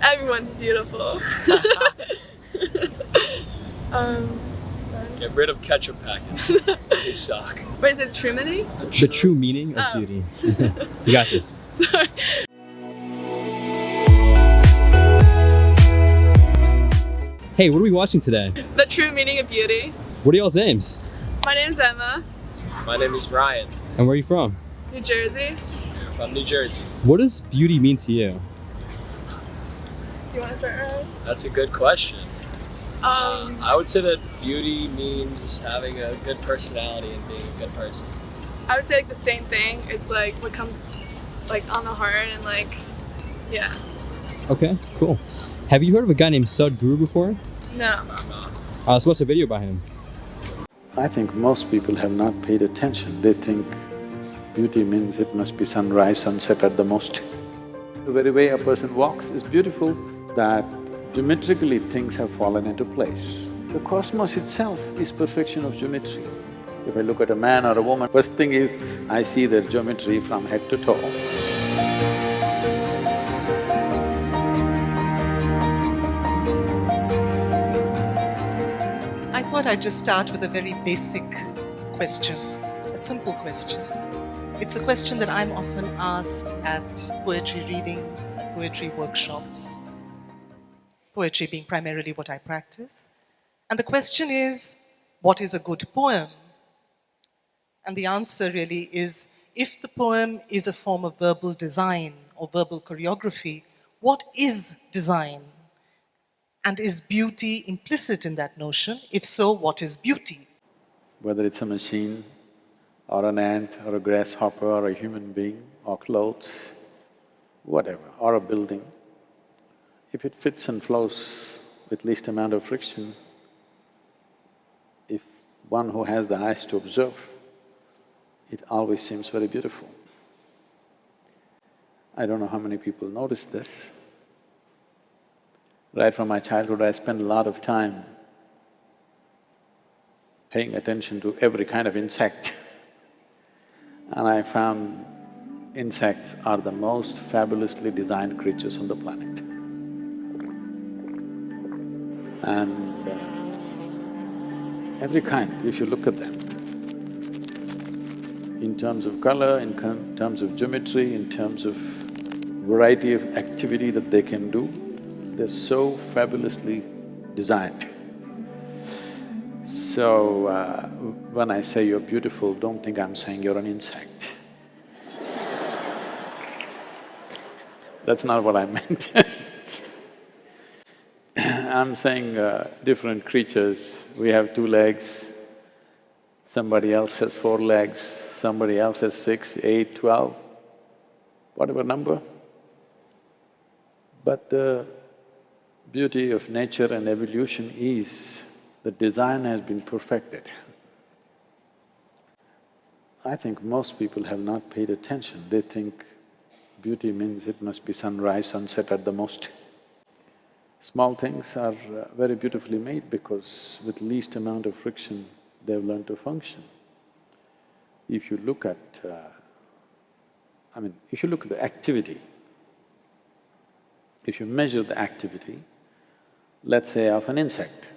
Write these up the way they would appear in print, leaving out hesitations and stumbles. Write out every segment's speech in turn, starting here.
Everyone's beautiful. Get rid of ketchup packets. They suck. Wait, is it true meaning? The true meaning of beauty. You got this. Sorry. Hey, what are we watching today? The true meaning of beauty. What are y'all's names? My name's Emma. My name is Ryan. And where are you from? New Jersey. I'm from New Jersey. What does beauty mean to you? Do you want to start, Ryan? That's a good question. I would say that beauty means having a good personality and being a good person. I would say like the same thing. It's like what comes like on the heart and like, yeah. Okay, cool. Have you heard of a guy named Sadhguru before? No. So what's a video by him? I think most people have not paid attention. They think beauty means it must be sunrise, sunset at the most. The very way a person walks is beautiful, that geometrically things have fallen into place. The cosmos itself is perfection of geometry. If I look at a man or a woman, first thing is, I see their geometry from head to toe. I thought I'd just start with a very basic question, a simple question. It's a question that I'm often asked at poetry readings, at poetry workshops, poetry being primarily what I practice. And the question is, what is a good poem? And the answer really is, if the poem is a form of verbal design or verbal choreography, what is design? And is beauty implicit in that notion? If so, what is beauty? Whether it's a machine, or an ant, or a grasshopper, or a human being, or clothes, whatever, or a building, if it fits and flows with least amount of friction, if one who has the eyes to observe, it always seems very beautiful. I don't know how many people notice this. Right from my childhood, I spent a lot of time paying attention to every kind of insect. And I found insects are the most fabulously designed creatures on the planet. And every kind, if you look at them, in terms of color, in terms of geometry, in terms of variety of activity that they can do, they're so fabulously designed. So, when I say you're beautiful, don't think I'm saying you're an insect. That's not what I meant. I'm saying different creatures, we have 2 legs, somebody else has 4 legs, somebody else has 6, 8, 12, whatever number. But the beauty of nature and evolution is the design has been perfected. I think most people have not paid attention. They think beauty means it must be sunrise, sunset at the most. Small things are very beautifully made because with least amount of friction, they've learned to function. If you look at… if you look at the activity, if you measure the activity, let's say of an insect.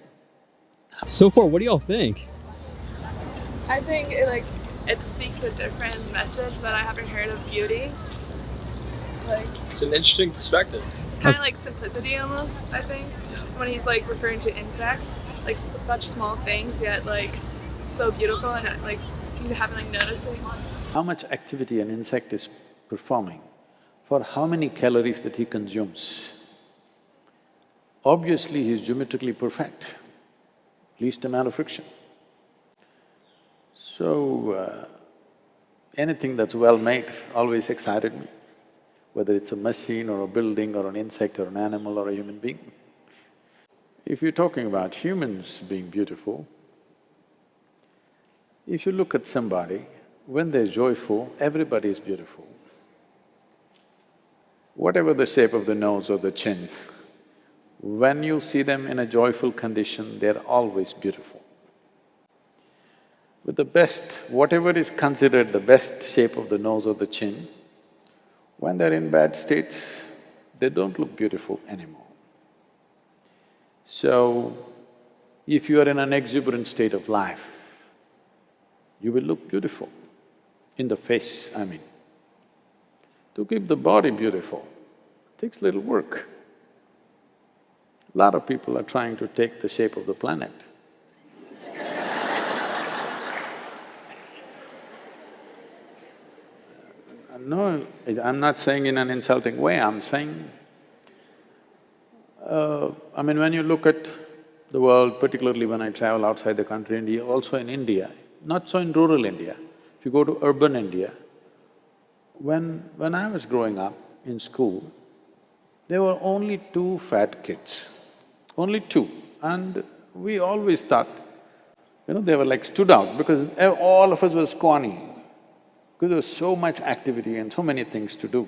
So far, what do y'all think? I think it speaks a different message that I haven't heard of beauty. Like, It's an interesting perspective. kind of like simplicity almost, I think. When he's like referring to insects, like such small things yet like so beautiful and like you haven't like noticed things. How much activity an insect is performing, for how many calories that he consumes. Obviously, he's geometrically perfect, least amount of friction. So, anything that's well made always excited me, whether it's a machine or a building or an insect or an animal or a human being. If you're talking about humans being beautiful, if you look at somebody, when they're joyful, everybody is beautiful. Whatever the shape of the nose or the chin, when you see them in a joyful condition, they're always beautiful. With the best, whatever is considered the best shape of the nose or the chin, when they're in bad states, they don't look beautiful anymore. So, if you are in an exuberant state of life, you will look beautiful, in the face, I mean. To keep the body beautiful takes little work. A lot of people are trying to take the shape of the planet. No, I'm not saying in an insulting way, I'm saying… I mean, when you look at the world, particularly when I travel outside the country, India, also in India, not so in rural India, if you go to urban India, when I was growing up in school, there were only 2 fat kids, only 2. And we always thought, they were like stood out because all of us were scrawny, because there was so much activity and so many things to do.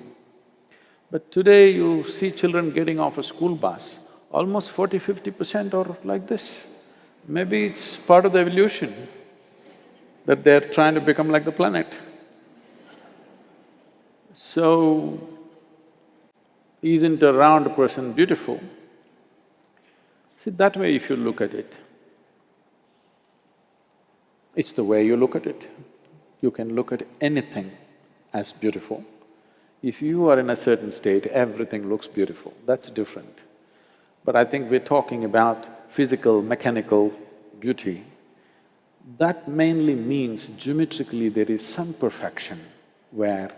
But today you see children getting off a school bus, almost 40–50% are like this. Maybe it's part of the evolution that they're trying to become like the planet. So, isn't a round person beautiful? See, that way if you look at it, it's the way you look at it. You can look at anything as beautiful. If you are in a certain state, everything looks beautiful, that's different. But I think we're talking about physical, mechanical beauty. That mainly means geometrically there is some perfection where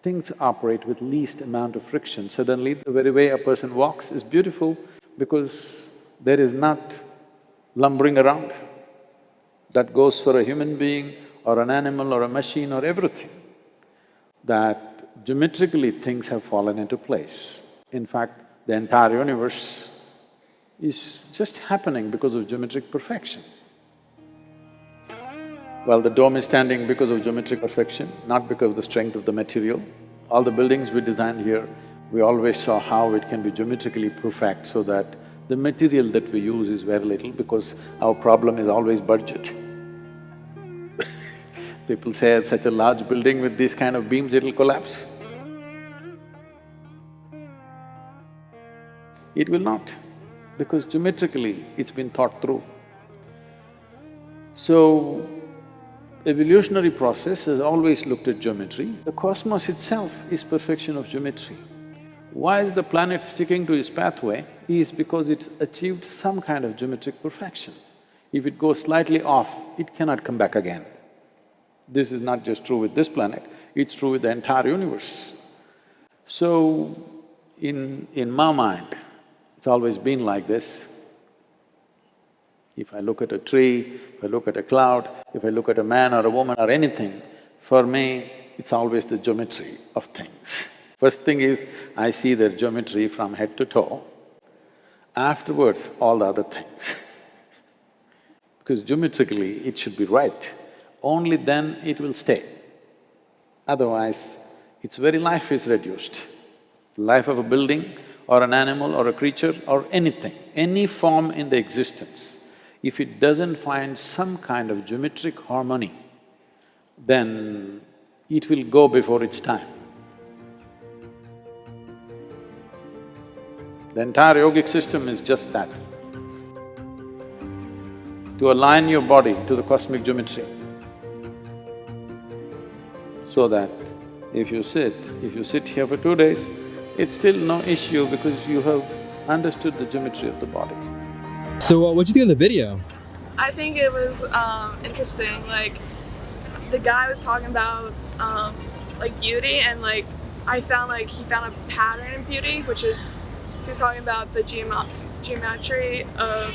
things operate with least amount of friction. Suddenly, the very way a person walks is beautiful because there is not lumbering around. That goes for a human being or an animal or a machine or everything. That geometrically things have fallen into place. In fact, the entire universe is just happening because of geometric perfection. Well, the dome is standing because of geometric perfection, not because of the strength of the material. All the buildings we designed here, we always saw how it can be geometrically perfect so that the material that we use is very little because our problem is always budget. People say such a large building with these kind of beams, it'll collapse. It will not, because geometrically it's been thought through. So, evolutionary process has always looked at geometry. The cosmos itself is perfection of geometry. Why is the planet sticking to its pathway? Is because it's achieved some kind of geometric perfection. If it goes slightly off, it cannot come back again. This is not just true with this planet, it's true with the entire universe. So, in my mind, it's always been like this. If I look at a tree, if I look at a cloud, if I look at a man or a woman or anything, for me, it's always the geometry of things. First thing is, I see their geometry from head to toe. Afterwards, all the other things. Because geometrically, it should be right. Only then it will stay. Otherwise, its very life is reduced. Life of a building or an animal or a creature or anything, any form in the existence, if it doesn't find some kind of geometric harmony, then it will go before its time. The entire yogic system is just that. To align your body to the cosmic geometry, so that if you sit here for 2 days, it's still no issue because you have understood the geometry of the body. So what'd you think of the video? I think it was interesting. Like, the guy was talking about like beauty, and like I found like he found a pattern in beauty, which is he was talking about the geometry of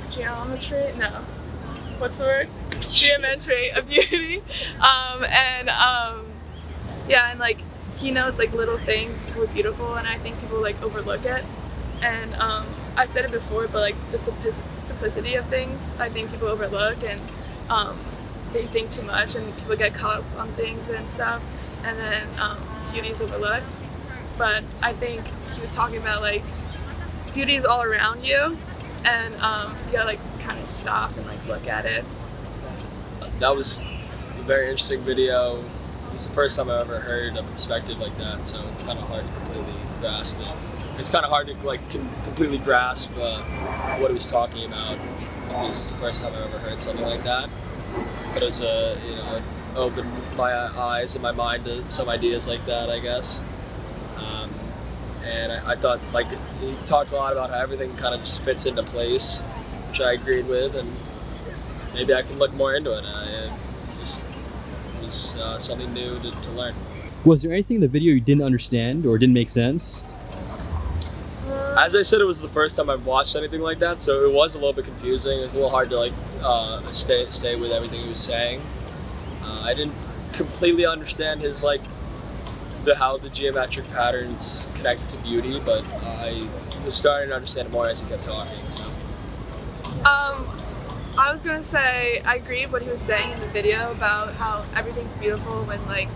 geometry. No, what's the word? Geometry of beauty, yeah, and like he knows like little things were beautiful, and I think people like overlook it. And I said it before, but like the simplicity of things, I think people overlook, and they think too much, and people get caught up on things and stuff, and then beauty is overlooked. But I think he was talking about like beauty is all around you, and you gotta like kind of stop and like look at it. So. That was a very interesting video. it's the first time I've ever heard a perspective like that, so it's kind of hard to completely grasp it. It's kind of hard to like completely grasp what he was talking about, because it was the first time I've ever heard something like that. But it was it opened my eyes and my mind to some ideas like that, I guess. And I thought, like, he talked a lot about how everything kind of just fits into place, which I agreed with, and maybe I can look more into it. It was something new to learn. Was there anything in the video you didn't understand or didn't make sense? As I said, it was the first time I've watched anything like that, so it was a little bit confusing. It was a little hard to like stay with everything he was saying. I didn't completely understand his like how the geometric patterns connected to beauty, but I was starting to understand it more as he kept talking. So. I was gonna say I agreed what he was saying in the video about how everything's beautiful when like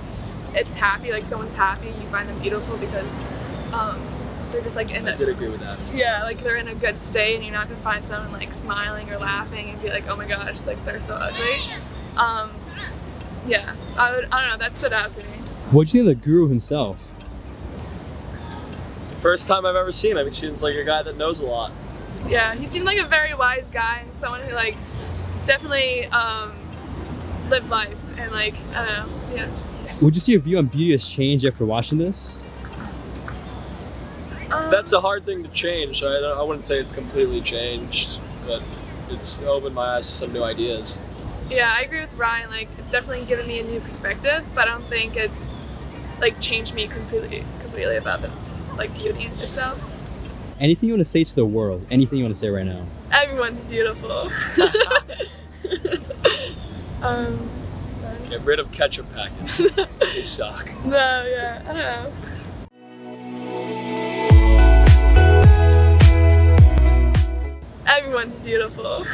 it's happy, like someone's happy, you find them beautiful because they're just like in I did agree with that as well. Yeah, like they're in a good state, and you're not gonna find someone like smiling or laughing and be like, oh my gosh, like they're so ugly. Yeah, I don't know, that stood out to me. What do you think of the guru himself? The first time I've ever seen him, he seems like a guy that knows a lot. Yeah, he seemed like a very wise guy and someone who like definitely lived life and like, I don't know, yeah. Would you say your view on beauty has changed after watching this? That's a hard thing to change. I wouldn't say it's completely changed, but it's opened my eyes to some new ideas. Yeah, I agree with Ryan. Like, it's definitely given me a new perspective, but I don't think it's like changed me completely about the like beauty itself. Anything you want to say to the world? Anything you want to say right now? Everyone's beautiful. Get rid of ketchup packets. They suck. No, yeah, I don't know. Everyone's beautiful.